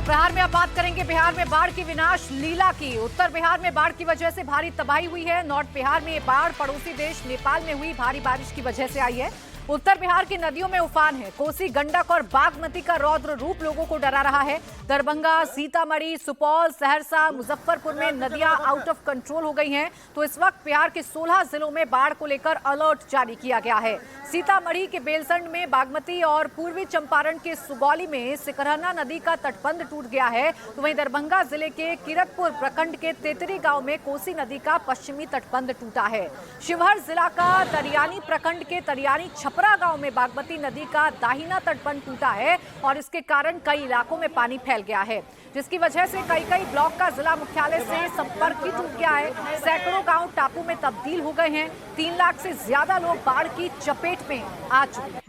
दोपहर में अब बात करेंगे बिहार में बाढ़ की विनाश लीला की। उत्तर बिहार में बाढ़ की वजह से भारी तबाही हुई है। नॉर्थ बिहार में बाढ़ पड़ोसी देश नेपाल में हुई भारी बारिश की वजह से आई है। उत्तर बिहार की नदियों में उफान है। कोसी, गंडक और बागमती का रौद्र रूप लोगों को डरा रहा है। दरभंगा, सीतामढ़ी, सुपौल, सहरसा, मुजफ्फरपुर में नदियां आउट ऑफ कंट्रोल हो गई हैं। तो इस वक्त बिहार के 16 जिलों में बाढ़ को लेकर अलर्ट जारी किया गया है। सीतामढ़ी के बेलसंड में बागमती और पूर्वी चंपारण के सुगौली में सिकरहना नदी का तटबंध टूट गया है। तो वहीं दरभंगा जिले के किरतपुर प्रखंड के तेतरी गांव में कोसी नदी का पश्चिमी तटबंध टूटा है। शिवहर जिला का तरियानी प्रखंड के तरियानी छपरा गांव में बागमती नदी का दाहिना तटबंध टूटा है और इसके कारण कई इलाकों में पानी फैल गया है, जिसकी वजह से कई ब्लॉक का जिला मुख्यालय से संपर्क ही टूट गया है। सैकड़ों गांव टापू में तब्दील हो गए हैं। 3 लाख से ज्यादा लोग बाढ़ की चपेट में आ चुके हैं।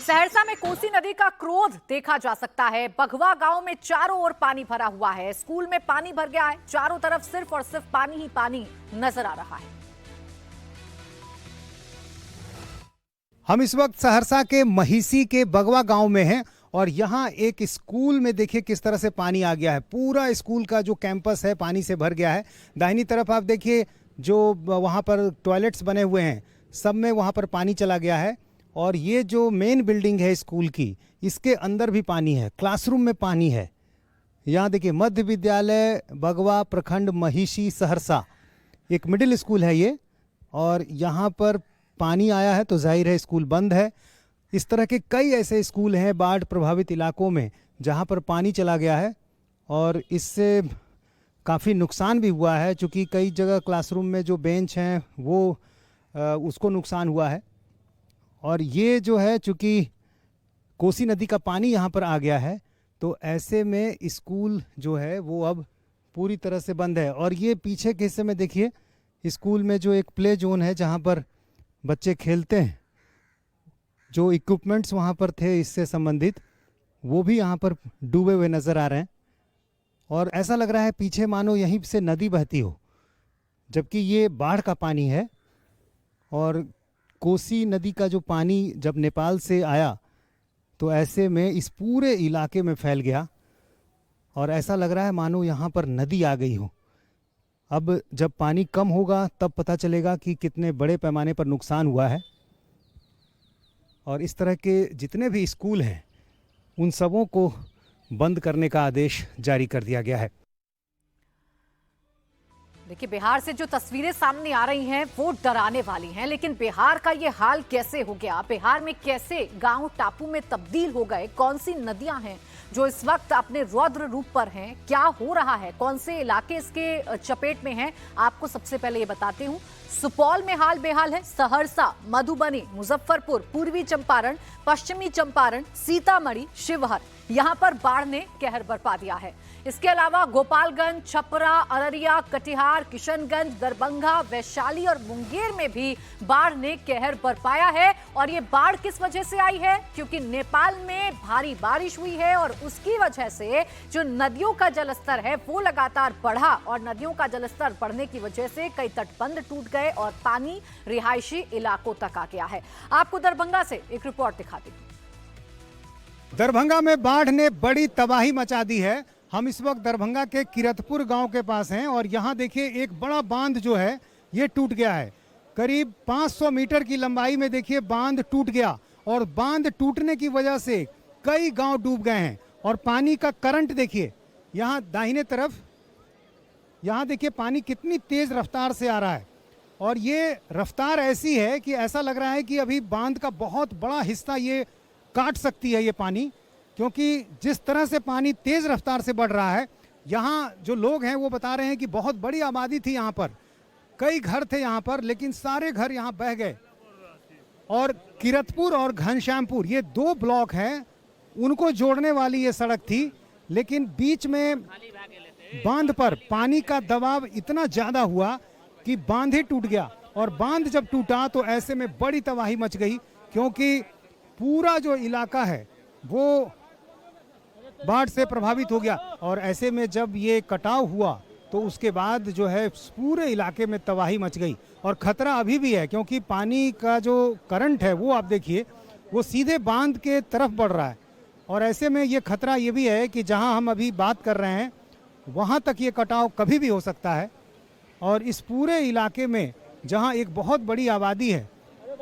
सहरसा में कोसी नदी का क्रोध देखा जा सकता है। बघवा गांव में चारों ओर पानी भरा हुआ है। स्कूल में पानी भर गया है। चारों तरफ सिर्फ और सिर्फ पानी ही पानी नजर आ रहा है। हम इस वक्त सहरसा के महिसी के बगवा गांव में हैं और यहाँ एक स्कूल में देखिए किस तरह से पानी आ गया है। पूरा स्कूल का जो कैंपस है पानी से भर गया है। दाहिनी तरफ आप देखिए जो वहाँ पर टॉयलेट्स बने हुए हैं, सब में वहाँ पर पानी चला गया है। और ये जो मेन बिल्डिंग है स्कूल की, इसके अंदर भी पानी है। क्लासरूम में पानी है। यहाँ देखिए मध्य विद्यालय बगवा प्रखंड महिसी सहरसा, एक मिडिल स्कूल है ये, और यहाँ पर पानी आया है तो जाहिर है स्कूल बंद है। इस तरह के कई ऐसे स्कूल हैं बाढ़ प्रभावित इलाकों में जहाँ पर पानी चला गया है और इससे काफ़ी नुकसान भी हुआ है, क्योंकि कई जगह क्लासरूम में जो बेंच हैं वो उसको नुकसान हुआ है। और ये जो है चूँकि कोसी नदी का पानी यहाँ पर आ गया है तो ऐसे में स्कूल जो है वो अब पूरी तरह से बंद है। और ये पीछे के हिस्से में देखिए स्कूल में जो एक प्ले जोन है जहाँ पर बच्चे खेलते हैं, जो इक्विपमेंट्स वहाँ पर थे इससे संबंधित, वो भी यहाँ पर डूबे हुए नज़र आ रहे हैं। और ऐसा लग रहा है पीछे मानो यहीं से नदी बहती हो, जबकि ये बाढ़ का पानी है। और कोसी नदी का जो पानी जब नेपाल से आया तो ऐसे में इस पूरे इलाके में फैल गया और ऐसा लग रहा है मानो यहाँ पर नदी आ गई हो। अब जब पानी कम होगा तब पता चलेगा कि कितने बड़े पैमाने पर नुकसान हुआ है। और इस तरह के जितने भी स्कूल हैं उन सबों को बंद करने का आदेश जारी कर दिया गया है। देखिए, बिहार से जो तस्वीरें सामने आ रही हैं वो डराने वाली हैं। लेकिन बिहार का ये हाल कैसे हो गया? बिहार में कैसे गांव टापू में तब्दील हो गए? कौन सी नदियां हैं जो इस वक्त अपने रौद्र रूप पर हैं? क्या हो रहा है? कौन से इलाके इसके चपेट में हैं? आपको सबसे पहले ये बताते हूं। सुपौल में हाल बेहाल है। सहरसा, मधुबनी, मुजफ्फरपुर, पूर्वी चंपारण, पश्चिमी चंपारण, सीतामढ़ी, शिवहर, यहां पर बाढ़ ने कहर बरपा दिया है। इसके अलावा गोपालगंज, छपरा, अररिया, कटिहार, किशनगंज, दरभंगा, वैशाली और मुंगेर में भी बाढ़ ने कहर बरपाया है। और ये बाढ़ किस वजह से आई है? क्योंकि नेपाल में भारी बारिश हुई है और उसकी वजह से जो नदियों का जलस्तर है वो लगातार बढ़ा और नदियों का जलस्तर बढ़ने की वजह से कई तटबंध टूट गए और पानी रिहायशी इलाकों तक आ गया है। आपको दरभंगा से एक रिपोर्ट दिखाती हूं। दरभंगा में बाढ़ ने बड़ी तबाही मचा दी है। हम इस वक्त दरभंगा के किरतपुर गांव के पास हैं और यहाँ देखिए एक बड़ा बांध जो है ये टूट गया है। करीब 500 मीटर की लंबाई में देखिए बांध टूट गया और बांध टूटने की वजह से कई गांव डूब गए हैं। और पानी का करंट देखिए यहाँ दाहिने तरफ, यहाँ देखिए पानी कितनी तेज रफ्तार से आ रहा है। और ये रफ्तार ऐसी है कि ऐसा लग रहा है कि अभी बांध का बहुत बड़ा हिस्सा ये काट सकती है ये पानी, क्योंकि जिस तरह से पानी तेज रफ्तार से बढ़ रहा है। यहाँ जो लोग हैं वो बता रहे हैं कि बहुत बड़ी आबादी थी यहाँ पर, कई घर थे यहाँ पर, लेकिन सारे घर यहाँ बह गए। और किरतपुर और घनश्यामपुर ये 2 ब्लॉक हैं, उनको जोड़ने वाली ये सड़क थी, लेकिन बीच में बांध पर पानी का दबाव इतना ज़्यादा हुआ कि बांध ही टूट गया। और बांध जब टूटा तो ऐसे में बड़ी तबाही मच गई, क्योंकि पूरा जो इलाका है वो बाढ़ से प्रभावित हो गया। और ऐसे में जब ये कटाव हुआ तो उसके बाद जो है पूरे इलाके में तबाही मच गई। और खतरा अभी भी है, क्योंकि पानी का जो करंट है वो आप देखिए वो सीधे बांध के तरफ बढ़ रहा है। और ऐसे में ये खतरा ये भी है कि जहां हम अभी बात कर रहे हैं वहां तक ये कटाव कभी भी हो सकता है। और इस पूरे इलाके में जहां एक बहुत बड़ी आबादी है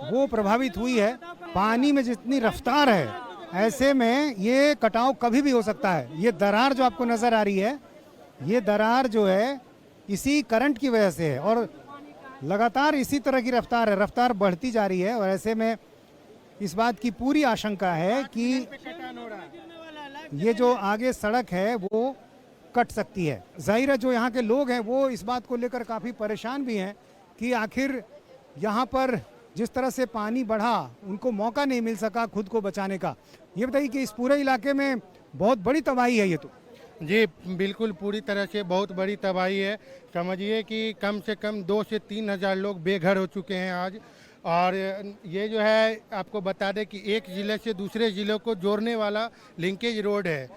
वो प्रभावित हुई है। पानी में जितनी रफ्तार है, ऐसे में ये कटाव कभी भी हो सकता है। ये दरार जो आपको नज़र आ रही है, ये दरार जो है इसी करंट की वजह से है और लगातार इसी तरह की रफ्तार है, रफ्तार बढ़ती जा रही है। और ऐसे में इस बात की पूरी आशंका है कि ये जो आगे सड़क है वो कट सकती है। जाहिर है जो यहाँ के लोग हैं वो इस बात को लेकर काफ़ी परेशान भी हैं कि आखिर यहाँ पर जिस तरह से पानी बढ़ा उनको मौका नहीं मिल सका खुद को बचाने का। ये बताइए कि इस पूरे इलाके में बहुत बड़ी तबाही है ये तो। जी बिल्कुल, पूरी तरह से बहुत बड़ी तबाही है। समझिए कि कम से कम 2 से 3 हज़ार लोग बेघर हो चुके हैं आज। और ये जो है आपको बता दें कि एक ज़िले से दूसरे ज़िलों को जोड़ने वाला लिंकेज रोड है।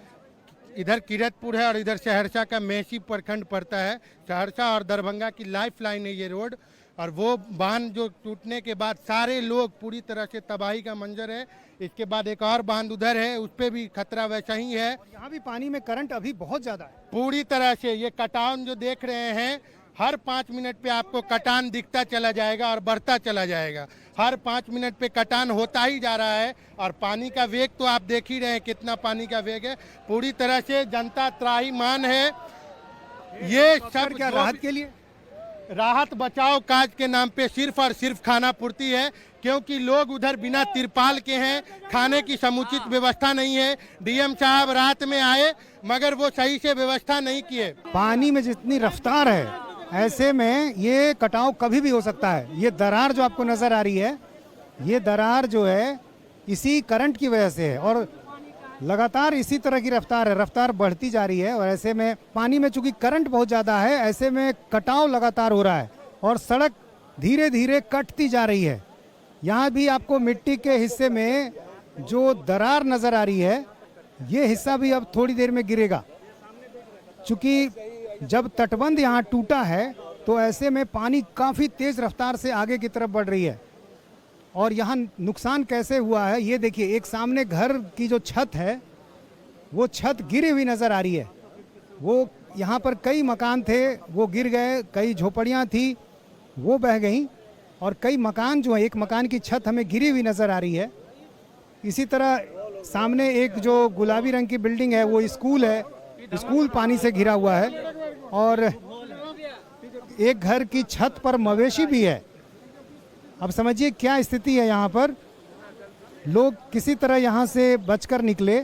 इधर किरतपुर है और इधर सहरसा का मेसी प्रखंड पड़ता है। सहरसा और दरभंगा की लाइफ लाइन है ये रोड। और वो बांध जो टूटने के बाद सारे लोग पूरी तरह से तबाही का मंजर है। इसके बाद एक और बांध उधर है, उस पर भी खतरा वैसा ही है। यहाँ भी पानी में करंट अभी बहुत ज़्यादा है। पूरी तरह से ये कटान जो देख रहे हैं, हर 5 मिनट पे आपको कटान दिखता चला जाएगा और बढ़ता चला जाएगा। हर 5 मिनट पे कटान होता ही जा रहा है। और पानी का वेग तो आप देख ही रहे हैं कितना पानी का वेग है। पूरी तरह से जनता त्राहिमाम है। ये सब क्या राहत के लिए राहत बचाव काज के नाम पे सिर्फ और सिर्फ खाना पूर्ति है, क्योंकि लोग उधर बिना तिरपाल के हैं, खाने की समुचित व्यवस्था नहीं है। डीएम साहब रात में आए मगर वो सही से व्यवस्था नहीं किए। पानी में जितनी रफ्तार है, ऐसे में ये कटाव कभी भी हो सकता है। ये दरार जो आपको नज़र आ रही है, ये दरार जो है इसी करंट की वजह से है और लगातार इसी तरह की रफ्तार है, रफ्तार बढ़ती जा रही है। और ऐसे में पानी में चूंकि करंट बहुत ज़्यादा है, ऐसे में कटाव लगातार हो रहा है और सड़क धीरे धीरे कटती जा रही है। यहाँ भी आपको मिट्टी के हिस्से में जो दरार नज़र आ रही है, ये हिस्सा भी अब थोड़ी देर में गिरेगा। चूँकि जब तटबंध यहाँ टूटा है तो ऐसे में पानी काफ़ी तेज़ रफ्तार से आगे की तरफ बढ़ रही है। और यहाँ नुकसान कैसे हुआ है ये देखिए, एक सामने घर की जो छत है वो छत गिरी हुई नज़र आ रही है। वो यहाँ पर कई मकान थे वो गिर गए, कई झोपड़ियाँ थी वो बह गईं और कई मकान जो है, एक मकान की छत हमें गिरी हुई नज़र आ रही है। इसी तरह सामने एक जो गुलाबी रंग की बिल्डिंग है वो स्कूल है, स्कूल पानी से घिरा हुआ है। और एक घर की छत पर मवेशी भी है। अब समझिए क्या स्थिति है यहाँ पर। लोग किसी तरह यहाँ से बचकर निकले,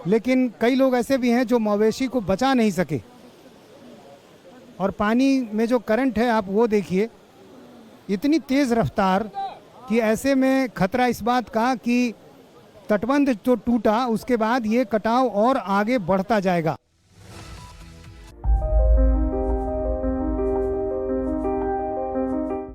लेकिन कई लोग ऐसे भी हैं जो मवेशी को बचा नहीं सके। और पानी में जो करंट है आप वो देखिए, इतनी तेज़ रफ्तार कि ऐसे में खतरा इस बात का कि तटबंध जो टूटा उसके बाद ये कटाव और आगे बढ़ता जाएगा।